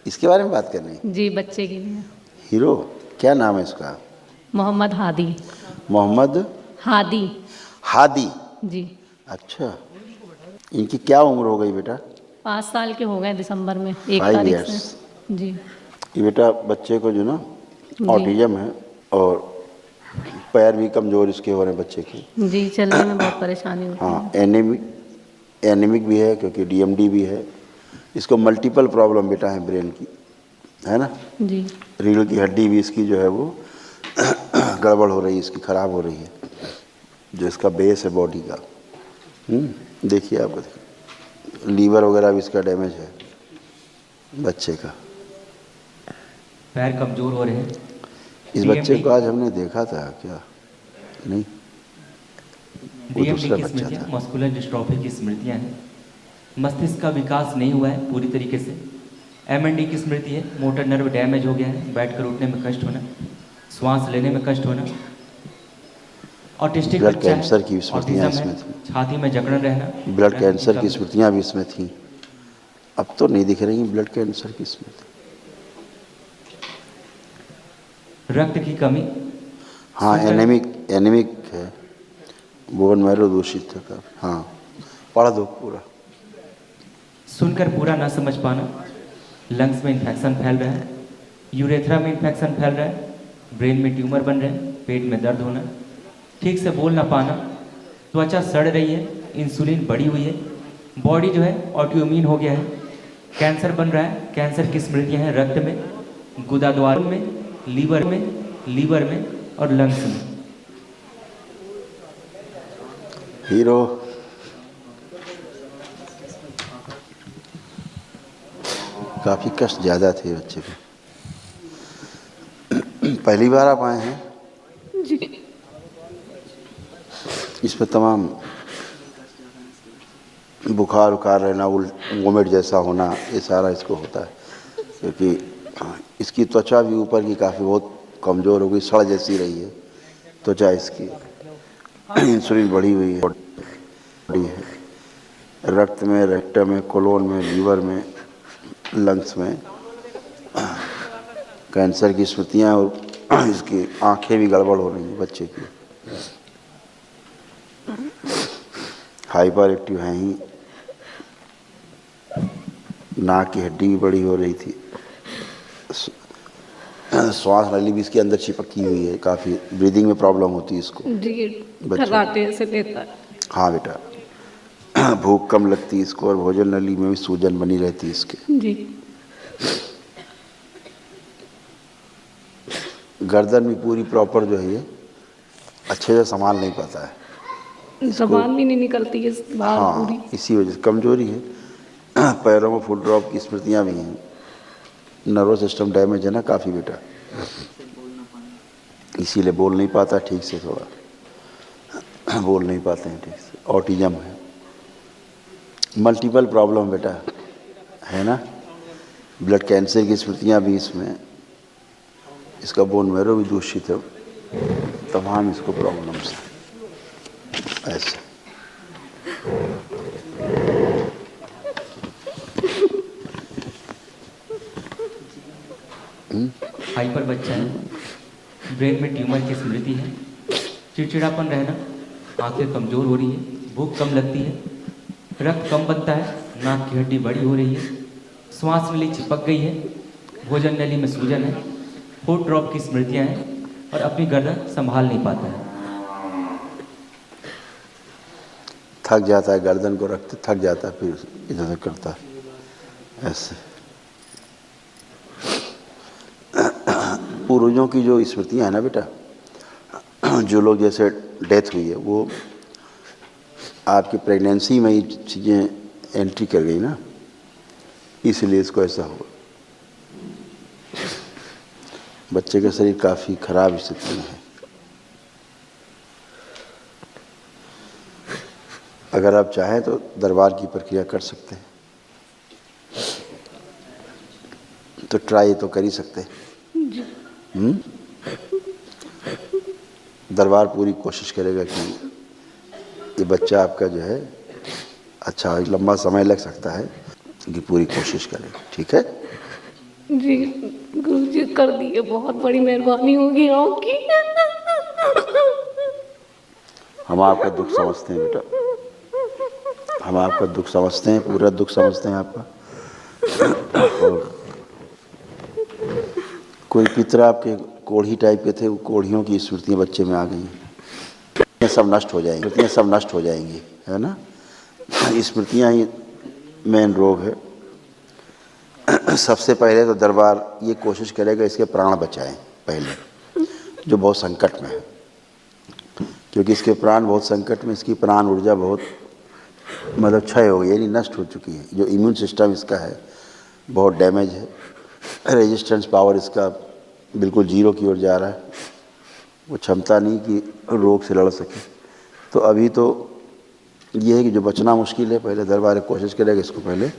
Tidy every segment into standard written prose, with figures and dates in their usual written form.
इसके बारे में बात करनी है? जी, बच्चे के लिए। हीरो क्या नाम है इसका? मोहम्मद हादी। मोहम्मद हादी। हादी। जी। अच्छा, इनकी क्या उम्र हो गई बेटा? 5 साल के हो गए दिसंबर में 1 5 तारीख इयर्स। से। जी। ये बेटा बच्चे को जो ना जी। ऑटिज्म है और पैर भी कमज़ोर इसके हो रहे हैं बच्चे के। जी, चलने में बहुत परेशानी होती हाँ, है। एनीमिक भी है क्योंकि डीएमडी भी है। इसको मल्टीपल प्रॉब्लम बेटा है ब्रेन की, है ना। जी। रीढ़ की हड्डी भी इसकी जो है वो गड़बड़ हो रही है, इसकी ख़राब हो रही है, जो इसका बेस है बॉडी का। देखिए आप, लीवर वगैरह भी इसका डैमेज है बच्चे का। पैर कमजोर हो रहे हैं। इस बच्चे को आज हमने देखा था क्या? नहीं, वो डीएमडी दूसरा की बच्चा स्मृतियाँ, था। मस्कुलर डिस्ट्रॉफी की स्मृतियाँ हैं। मस्तिष्क का विकास नहीं हुआ है पूरी तरीके से। एमएनडी की स्मृति है, मोटर नर्व डैमेज हो गया है, बैठकर उठने में कष्ट होना, श्वास लेने में कष्ट होना। ऑटिस्टिक ब्लड बच्चा कैंसर है, की स्मृतियाँ ऑटिज्म इसमें है, थी। छाती में जकड़न रहना, ब्लड रक्त की कैंसर की कमी, स्मृतियाँ भी इसमें थी। अब तो नहीं दिख रही ब्लड कैंसर की स्मृति। रक्त की कमी। हाँ, एनीमिक है, बोन मैरो दूषित था। हाँ, पढ़ दो पूरा। सुनकर पूरा ना समझ पाना, लंग्स में इन्फेक्शन फैल रहा है, यूरेथ्रा में इन्फेक्शन फैल रहा है, ब्रेन में ट्यूमर बन रहे हैं, पेट में दर्द होना, ठीक से बोल ना पाना, त्वचा सड़ रही है, इंसुलिन बढ़ी हुई है, बॉडी जो है ऑटोइम्यून हो गया है, कैंसर बन रहा है। कैंसर की स्मृतियाँ हैं रक्त में, गुदाद्वार में, लीवर में और लंग्स में। हीरो काफ़ी कष्ट ज़्यादा थे बच्चे को। पहली बार आप आए हैं? जी। इसमें तमाम बुखार उखार रहना, वोमिट जैसा होना, ये सारा इसको होता है क्योंकि इसकी त्वचा भी ऊपर की काफ़ी बहुत कमज़ोर हो गई, सड़ जैसी रही है त्वचा इसकी। इंसुलिन बढ़ी हुई है, बड़ी है, रक्त में, रेक्टम में, कोलोन में, लीवर में, लंग्स में कैंसर की स्मृतियाँ, और इसकी आंखें भी गड़बड़ हो रही हैं बच्चे की। हाइपर एक्टिव हैं ही, नाक की हड्डी भी बड़ी हो रही थी, श्वास नली भी इसके अंदर चिपकी हुई है, काफ़ी ब्रीदिंग में प्रॉब्लम होती है इसको। जी, बच्चों खर्राटे से लेता है। हाँ बेटा, भूख कम लगती है इसको और भोजन नली में भी सूजन बनी रहती है इसके। जी। गर्दन भी पूरी प्रॉपर जो है ये अच्छे से संभाल नहीं पाता है, ज़बान भी नहीं निकलती है बाहर पूरी। हाँ, इसी वजह से कमजोरी है। पैरों में फुट ड्रॉप की स्मृतियाँ भी हैं, नर्वस सिस्टम डैमेज है ना काफ़ी बेटा, इसीलिए बोल नहीं पाता ठीक से, थोड़ा बोल नहीं पाते हैं ठीक से। ऑटिज्म है, मल्टीपल प्रॉब्लम बेटा है ना। ब्लड कैंसर की स्मृतियाँ भी इसमें, इसका बोन मैरो भी दूषित है, तमाम इसको प्रॉब्लम्स हैं ऐसे। हाइपर बच्चा है, ब्रेन में ट्यूमर की स्मृति है, चिड़चिड़ापन रहना, आंखें कमज़ोर हो रही है, भूख कम लगती है, रक्त कम बनता है, नाक की हड्डी बड़ी हो रही है, श्वास नली चिपक गई है, भोजन नली में सूजन है, फुट ड्रॉप की स्मृतियाँ हैं और अपनी गर्दन संभाल नहीं पाता है। थक जाता है, गर्दन को रखते थक जाता है, फिर इधर उधर करता है ऐसे। पूर्वजों की जो स्मृतियाँ हैं ना बेटा, जो लोग जैसे डेथ हुई है वो आपकी प्रेगनेंसी में ही चीज़ें एंट्री कर गई ना, इसलिए इसको ऐसा हुआ। बच्चे का शरीर काफ़ी खराब स्थिति में है। अगर आप चाहें तो दरबार की प्रक्रिया कर सकते हैं, तो ट्राई तो कर ही सकते हैं। दरबार पूरी कोशिश करेगा कि ये बच्चा आपका जो है अच्छा, लंबा समय लग सकता है कि पूरी कोशिश करेगा, ठीक है। जी गुरु जी कर दिए, बहुत बड़ी मेहरबानी होगी आपकी। हम आपका दुख समझते हैं बेटा, हम आपका दुख समझते हैं, पूरा दुख समझते हैं आपका। और कोई पितर आपके कोढ़ी टाइप के थे, वो कोढ़ियों की स्मृतियाँ बच्चे में आ गई हैं। ये सब नष्ट हो जाएंगी, स्मृतियाँ सब नष्ट हो जाएंगी, है ना। स्मृतियाँ ही मेन रोग है। सबसे पहले तो दरबार ये कोशिश करेगा इसके प्राण बचाएं पहले, जो बहुत संकट में है, क्योंकि इसके प्राण बहुत संकट में, इसकी प्राण ऊर्जा बहुत मतलब क्षय हो गई, यानी नष्ट हो चुकी है। जो इम्यून सिस्टम इसका है बहुत डैमेज है, रेजिस्टेंस पावर इसका बिल्कुल जीरो की ओर जा रहा है, वो क्षमता नहीं कि रोग से लड़ सके। तो अभी तो ये है कि जो बचना मुश्किल है, पहले दरबार कोशिश करेगा इसको पहले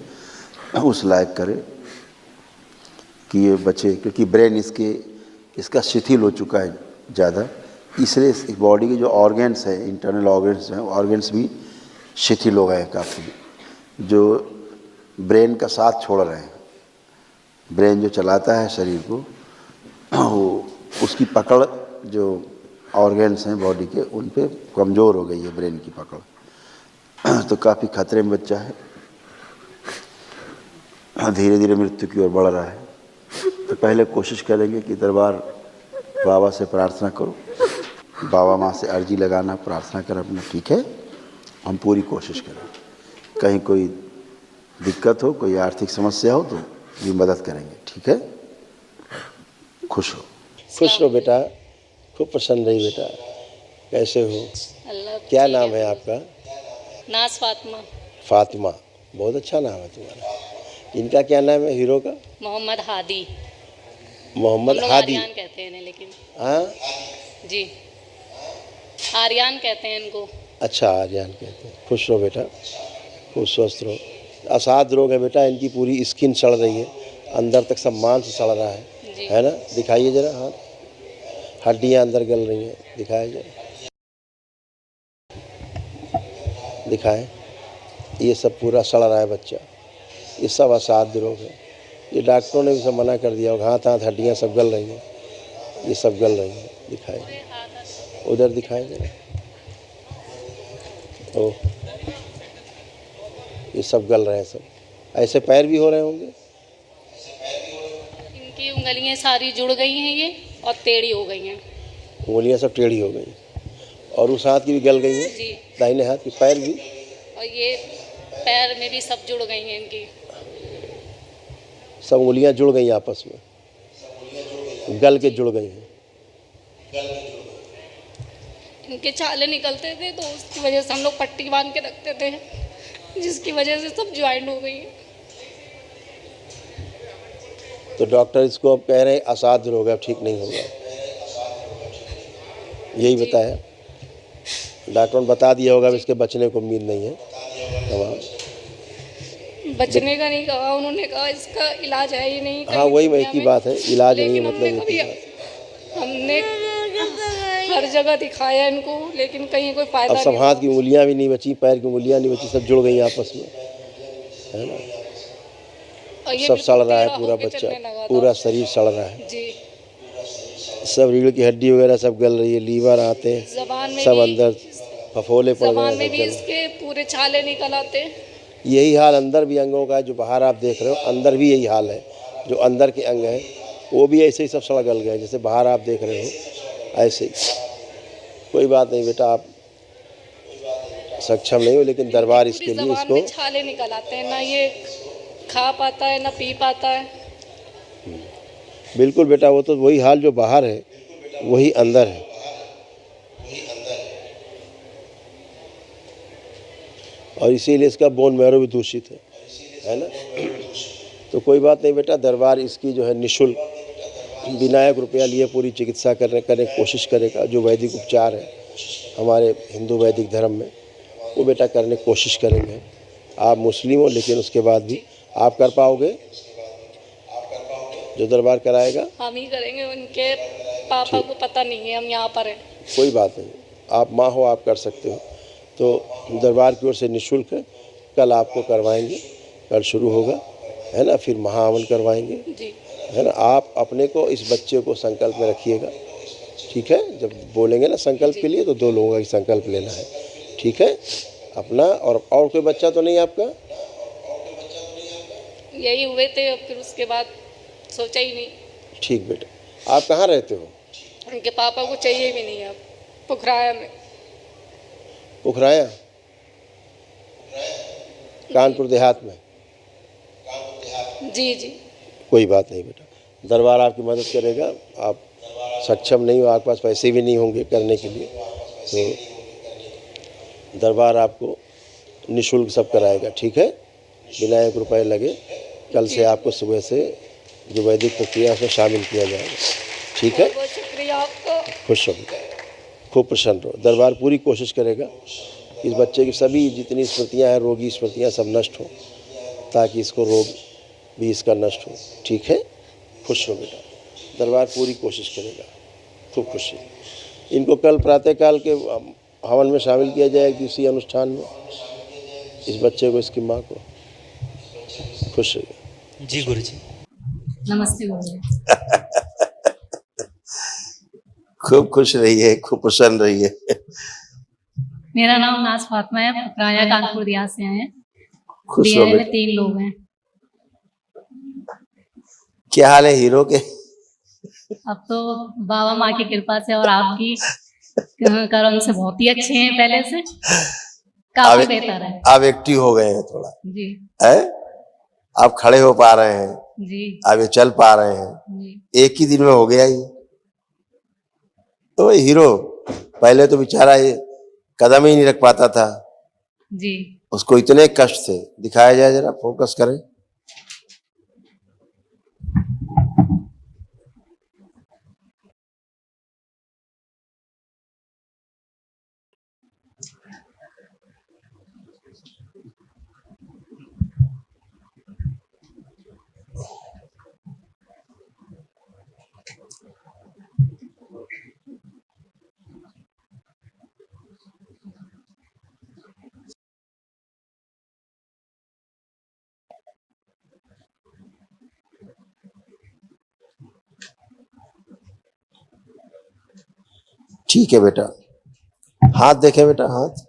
उस लायक करे कि ये बचे, क्योंकि ब्रेन इसका शिथिल हो चुका है ज़्यादा, इसलिए इस बॉडी के जो ऑर्गन्स हैं, इंटरनल ऑर्गन्स हैं, ऑर्गन्स भी शिथिल हो गए हैं काफ़ी, जो ब्रेन का साथ छोड़ रहे हैं। ब्रेन जो चलाता है शरीर को, वो उसकी पकड़ जो ऑर्गन्स हैं बॉडी के, उन पे कमज़ोर हो गई है ब्रेन की पकड़। तो काफ़ी खतरे में बच्चा है, धीरे धीरे मृत्यु की ओर बढ़ रहा है। तो पहले कोशिश करेंगे कि दरबार बाबा से प्रार्थना करो, बाबा माँ से अर्जी लगाना, प्रार्थना कर अपना, ठीक है। हम पूरी कोशिश करें, कहीं कोई दिक्कत हो, कोई आर्थिक समस्या हो तो भी मदद करेंगे, ठीक है। खुश रहो बेटा, खूब प्रसन्न रही बेटा। कैसे हो? अल्लाह क्या नाम है आपका? नाज फातिमा। फातिमा, बहुत अच्छा नाम है तुम्हारा। इनका क्या नाम है, हीरो का? मोहम्मद हादी। मोहम्मद हम लोग हादी। आर्यान कहते हैं लेकिन। हाँ जी, आर्यान कहते हैं इनको। अच्छा, आर्यन कहते हैं। खुश रहो बेटा, खूब स्वस्थ रहो। असाध रोग है बेटा, इनकी पूरी स्किन सड़ रही है, अंदर तक सब मांस सड़ रहा है ना। दिखाइए जरा हाथ, हड्डियां अंदर गल रही हैं, दिखाए जरा, दिखाएं। ये सब पूरा सड़ रहा है बच्चा, ये सब असाध्य रोग है। ये डॉक्टरों ने भी सब मना कर दिया, हाथ हाथ हड्डियाँ सब गल रही हैं, ये सब गल रही हैं। दिखाए, उधर दिखाए जरा। ओ, ये सब गल रहे हैं सब। ऐसे पैर भी हो रहे होंगे। इनकी उंगलियां सारी जुड़ गई हैं ये, और टेढ़ी हो गई हैं। उंगलियां सब टेढ़ी हो गई, और उस हाथ की भी गल गई है, जी। दाहिने हाथ की पैर भी। और ये पैर में भी सब जुड़ गई हैं इनकी। सब उंगलियां जुड़ गई आपस में, गल के जुड़ गई हैं। इनके छाले निकलते थे तो उसकी वजह से हम लोग पट्टी बांध के रखते थे, जिसकी वजह से सब ज्वाइंट हो गई है। तो डॉक्टर इसको अब कह रहे हैं असाध्य रोग है, ठीक नहीं होगा, यही बताया डॉक्टर ने। बता दिया होगा इसके बचने को उम्मीद नहीं है। तमाम बचने का नहीं कहा उन्होंने, कहा इसका इलाज है ही नहीं। हाँ, वही मैं की बात है, इलाज नहीं है मतलब हमने हर जगह दिखाया इनको, लेकिन कहीं कोई फायदा अब सब नहीं। हाथ की उंगलियां भी नहीं बची, पैर की उंगलियां नहीं बची, सब जुड़ गई आपस में, है ना। और ये सब सड़ रहा है टेढ़ा पूरा होके बच्चा, चलने लगा था। पूरा शरीर सड़ रहा है, जी। सब रीढ़ की हड्डी वगैरह सब गल रही है, लीवर आते हैं जबान में सब भी, अंदर फफोले पड़ जबान गए में सब भी जल। इसके पूरे छाले निकल आते। यही हाल अंदर भी अंगों का है, जो बाहर आप देख रहे हो अंदर भी यही हाल है। जो अंदर के अंग हैं वो भी ऐसे ही सब सड़ गल गए, जैसे बाहर आप देख रहे हो ऐसे ही। कोई बात नहीं बेटा, आप सक्षम नहीं हो, लेकिन दरबार इसके लिए जबान इसको में छाले निकल आते हैं, ना ये खा पाता है ना पी पाता है। बिल्कुल बेटा, वो तो वही हाल जो बाहर है वही अंदर है। और इसीलिए इसका बोन मैरो भी दूषित है ना। तो कोई बात नहीं बेटा, दरबार इसकी जो है निःशुल्क बिना एक रुपया लिए पूरी चिकित्सा करने कोशिश करेगा। जो वैदिक उपचार है हमारे हिंदू वैदिक धर्म में, वो बेटा करने की कोशिश करेंगे। आप मुस्लिम हो लेकिन उसके बाद भी आप कर पाओगे जो दरबार कराएगा? हम ही करेंगे, उनके पापा को पता नहीं है हम यहाँ पर हैं। कोई बात नहीं, आप माँ हो, आप कर सकते हो। तो दरबार की ओर से निःशुल्क है, कल आपको करवाएंगे, कल शुरू होगा। है ना, फिर महाहवन करवाएंगे, जी है ना। आप अपने को, इस बच्चे को संकल्प में रखिएगा, ठीक है। जब बोलेंगे ना संकल्प के लिए तो 2 लोगों का संकल्प लेना है, ठीक है। अपना और कोई बच्चा तो नहीं आपका? यही हुए थे, अब फिर उसके बाद सोचा ही नहीं। ठीक बेटा। आप कहाँ रहते हो? उनके पापा को चाहिए भी नहीं अब, पुखराया में। पुखराया, कानपुर देहात में? जी जी कोई बात नहीं बेटा, दरबार आपकी मदद करेगा। आप सक्षम नहीं हो, आपके पास पैसे भी नहीं होंगे करने के लिए, तो दरबार आपको निःशुल्क सब कराएगा, ठीक है, बिना 1 रुपये लगे। कल से आपको सुबह से जो वैदिक प्रक्रिया उसमें शामिल किया जाएगा, ठीक है। बहुत शुक्रिया आपका। खुश हो, खूब प्रसन्न रहो। दरबार पूरी कोशिश करेगा इस बच्चे की सभी जितनी स्मृतियाँ हैं, रोगी स्मृतियाँ सब नष्ट हो, ताकि इसको रोग भी इसका नष्ट हो, ठीक है। खुश हो बेटा, दरबार पूरी कोशिश करेगा, खूब खुशी। इनको कल प्रातःकाल के हवन में शामिल किया जाएगा किसी अनुष्ठान में, इस बच्चे को, इसकी माँ को। खुश रहिए। जी गुरु जी। नमस्ते गुरुजी। खूब खुश रहिए, खूब प्रसन्न रहिए। मेरा नाम नाज फातिमा है, पुखराया कानपुर दिया से आए हैं। खुश हो डीएनए में बेटा। 3 लोग हैं। क्या हाल है हीरो के? अब तो बाबा माँ की कृपा से और आपकी करम से बहुत ही अच्छे हैं, पहले से काफी बेहतर है। आप एक्टिव हो गए हैं थोड़ा, जी है? आप खड़े हो पा रहे हैं, जी आप ये चल पा रहे हैं, जी। 1 ही दिन में हो गया ये। तो हीरो पहले तो बेचारा ये कदम ही नहीं रख पाता था, जी उसको इतने कष्ट थे। दिखाया जाए जरा, फोकस करें। ठीक है बेटा, हाथ देखें बेटा, हाथ।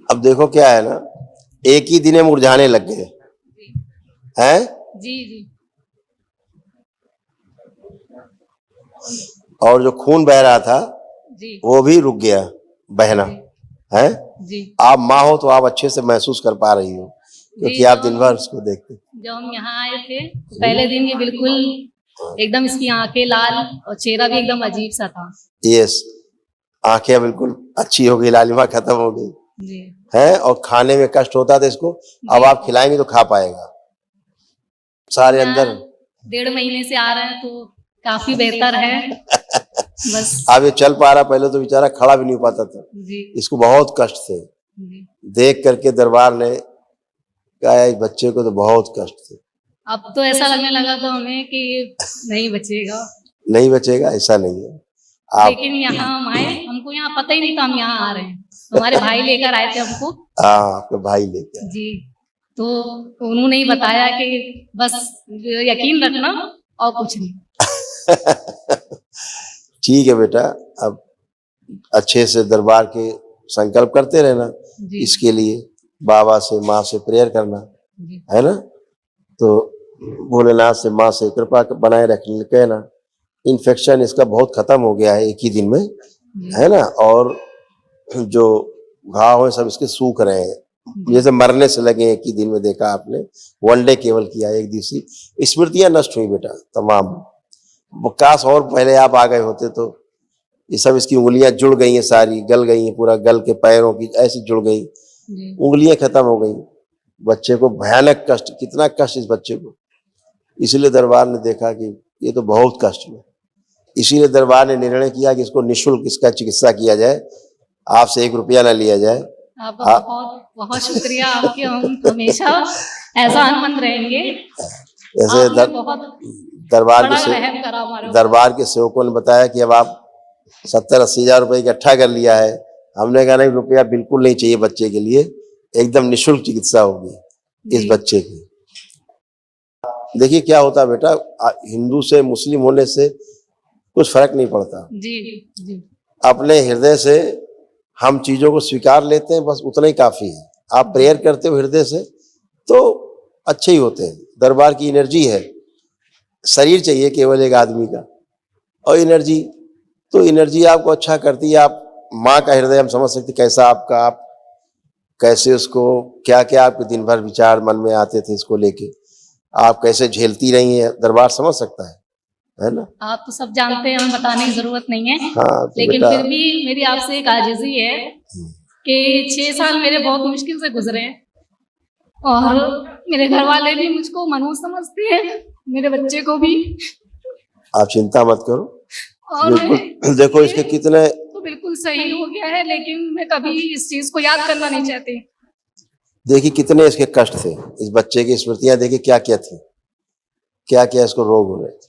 अब देखो क्या है ना, 1 ही दिन में मुरझाने लग गए हैं, जी जी। और जो खून बह रहा था जी वो भी रुक गया बहना, है। जी। आप माँ हो तो आप अच्छे से महसूस कर पा रही हो, क्योंकि जी, आप दिन भर उसको देखते। जब हम यहाँ आए थे तो पहले दिन ये बिल्कुल एकदम, इसकी आंखें लाल और चेहरा भी एकदम अजीब सा था। यस, आंखें बिल्कुल अच्छी हो गई, लालिमा खत्म हो गई जी है, और खाने में कष्ट होता था इसको, अब आप खिलाएंगे तो खा पाएगा। सारे अंदर 1.5 महीने से आ रहे हैं तो काफी बेहतर है। बस अब ये चल पा रहा, पहले तो बेचारा खड़ा भी नहीं हो पाता था, जी इसको बहुत कष्ट थे। जी। देख करके दरबार ने कहा इस बच्चे को तो बहुत कष्ट थे। अब तो ऐसा लगने लगा था हमें कि नहीं बचेगा, नहीं बचेगा, ऐसा नहीं है। आप लेकिन यहाँ हम आए, हमको यहाँ पता ही नहीं था हम यहाँ आ रहे हैं। हमारे भाई लेकर आए थे हमको। हाँ, आपके भाई लेके आए। जी, तो उन्होंने ही बताया कि बस यकीन रखना और कुछ नहीं। ठीक है बेटा, अब अच्छे से दरबार के संकल्प करते रहना, जी इसके लिए बाबा से, माँ से प्रेयर करना, जी है ना। तो भोलेनाथ से, माँ से कृपा बनाए रखने कहना। इन्फेक्शन इसका बहुत खत्म हो गया है 1 ही दिन में, है ना। और जो घाव है सब इसके सूख रहे हैं, जैसे मरने से लगे 1 ही दिन में। देखा आपने, 1 डे केवल किया, 1 दिवसीय। स्मृतियां नष्ट हुई बेटा तमाम। काश और पहले आप आ गए होते तो। ये सब इसकी उंगलियां जुड़ गई हैं, सारी गल गई हैं, पूरा गल के पैरों की ऐसी जुड़ गई, उंगलियां खत्म हो गई। बच्चे को भयानक कष्ट, कितना कष्ट इस बच्चे को। इसीलिए दरबार ने देखा कि ये तो बहुत कष्ट में, इसीलिए दरबार ने निर्णय किया कि इसको निःशुल्क इसका चिकित्सा किया जाए, आपसे 1 रुपया ना लिया जाए। आपका बहुत बहुत शुक्रिया। आपके हम हमेशा एहसानमंद रहेंगे। जैसे आपने बहुत दरबार बड़ा के रहम करा हमारे ऊपर। दरबार के सेवकों ने बताया कि अब आप 70-80 हजार रुपये इकट्ठा कर लिया है। हमने कहा नहीं, रुपया बिल्कुल नहीं चाहिए बच्चे के लिए, एकदम निःशुल्क चिकित्सा होगी इस जी। बच्चे की। देखिए क्या होता है बेटा, हिंदू से मुस्लिम होने से कुछ फर्क नहीं पड़ता। जी जी अपने हृदय से हम चीजों को स्वीकार लेते हैं, बस उतना ही काफी है। आप प्रेयर करते हो हृदय से तो अच्छे ही होते हैं। दरबार की एनर्जी है, शरीर चाहिए केवल एक आदमी का, और एनर्जी, तो एनर्जी आपको अच्छा करती है। आप माँ का हृदय हम समझ सकते कैसा आपका, आप कैसे उसको, क्या क्या आपके दिन भर विचार मन में आते थे इसको लेके, आप कैसे झेलती रही हैं, दरबार समझ सकता है ना। आप तो सब जानते हैं, हमें बताने की जरूरत नहीं है। हाँ तो लेकिन बेटा, फिर भी मेरी आपसे एक आजिज़ी है कि 6 साल मेरे बहुत मुश्किल से गुजरे हैं, और मेरे घर वाले भी मुझको मनहूस समझते हैं, मेरे बच्चे को भी। आप चिंता मत करो, और बिल्कुल देखो इसके कितने, तो बिल्कुल सही हो गया है, लेकिन मैं कभी इस चीज को याद करना नहीं चाहती। देखिए कितने इसके कष्ट थे, इस बच्चे की स्मृतियां देखिए क्या क्या थी, क्या क्या इसको रोग हो रहे थे।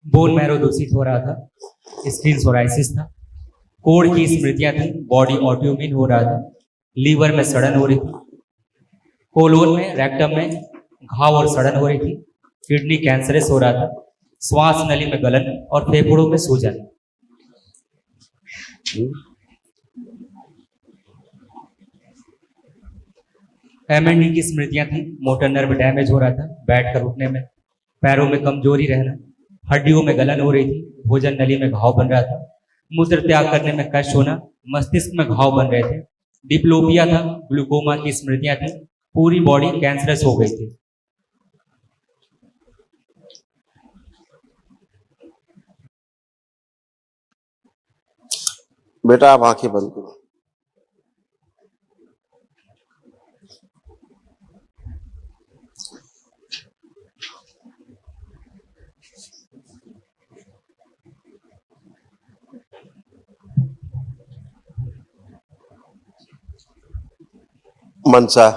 बोन मैरो दूषित हो रहा था, स्किन सोराइसिस था, कोढ़ की स्मृतियां थी, बॉडी ऑटोइम्यून हो रहा था, लीवर में सड़न हो रही थी, कोलोन में, रेक्टम में घाव और सड़न हो रही थी, किडनी कैंसरस हो रहा था, श्वास नली में गलन और फेफड़ों में सूजन। एमएनडी की स्मृतियां थी, मोटर नर्व डैमेज हो रहा था, बैठकर उठने में, पैरों में कमजोरी रहना, हड्डियों में गलन हो रही थी, भोजन नली में घाव बन रहा था, मूत्र त्याग करने में कष्ट होना, मस्तिष्क में घाव बन रहे थे, डिप्लोपिया था, ग्लूकोमा की स्मृतियां थी, पूरी बॉडी कैंसरस हो गई थी। बेटा आप आंखें बंद करो। मनसा,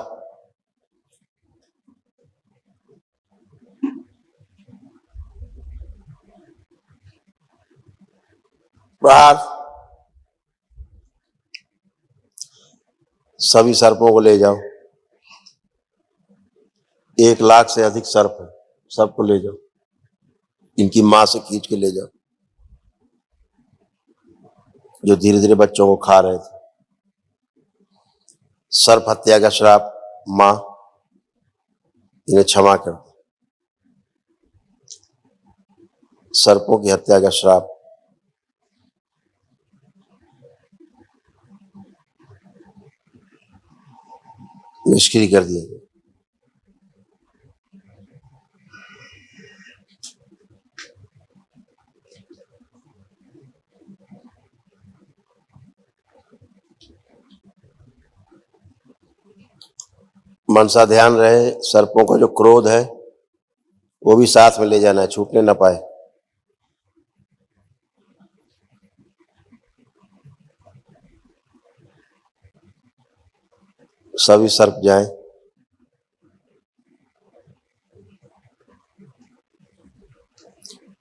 प्रहार, सभी सर्पों को ले जाओ। 1 लाख से अधिक सर्प है, सबको ले जाओ, इनकी मां से खींच के ले जाओ, जो धीरे धीरे बच्चों को खा रहे थे। सर्प हत्या का श्राप, मां इन्हें क्षमा कर दो। सर्पों की हत्या का श्राप निष्क्रिय कर दिया गया। मनसा ध्यान रहे, सर्पों का जो क्रोध है वो भी साथ में ले जाना है, छूटने ना पाए। सभी सर्प जाएं।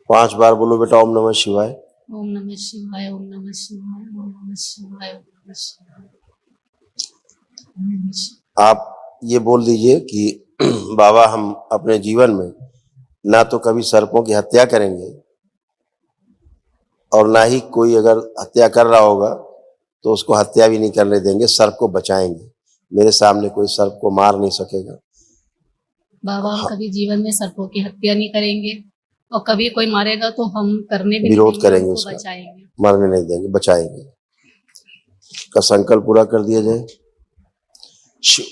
पांच बार बोलो बेटा, ओम नमः शिवाय। ओम नमः शिवाय, ओम नमः शिवाय, ओम नमः शिवाय, ओम नमः शिवाय, ओम नमः शिवाय। आप ये बोल दीजिए कि बाबा हम अपने जीवन में ना तो कभी सर्पों की हत्या करेंगे, और ना ही कोई अगर हत्या कर रहा होगा तो उसको हत्या भी नहीं करने देंगे, सर्प को बचाएंगे। मेरे सामने कोई सर्प को मार नहीं सकेगा। बाबा हम कभी जीवन में सर्पों की हत्या नहीं करेंगे, और कभी कोई मारेगा तो हम करने भी विरोध नहीं देंगे, करेंगे, उसको उसका बचाएंगे। मरने नहीं देंगे, बचाएंगे। का संकल्प पूरा कर दिया जाए। शिव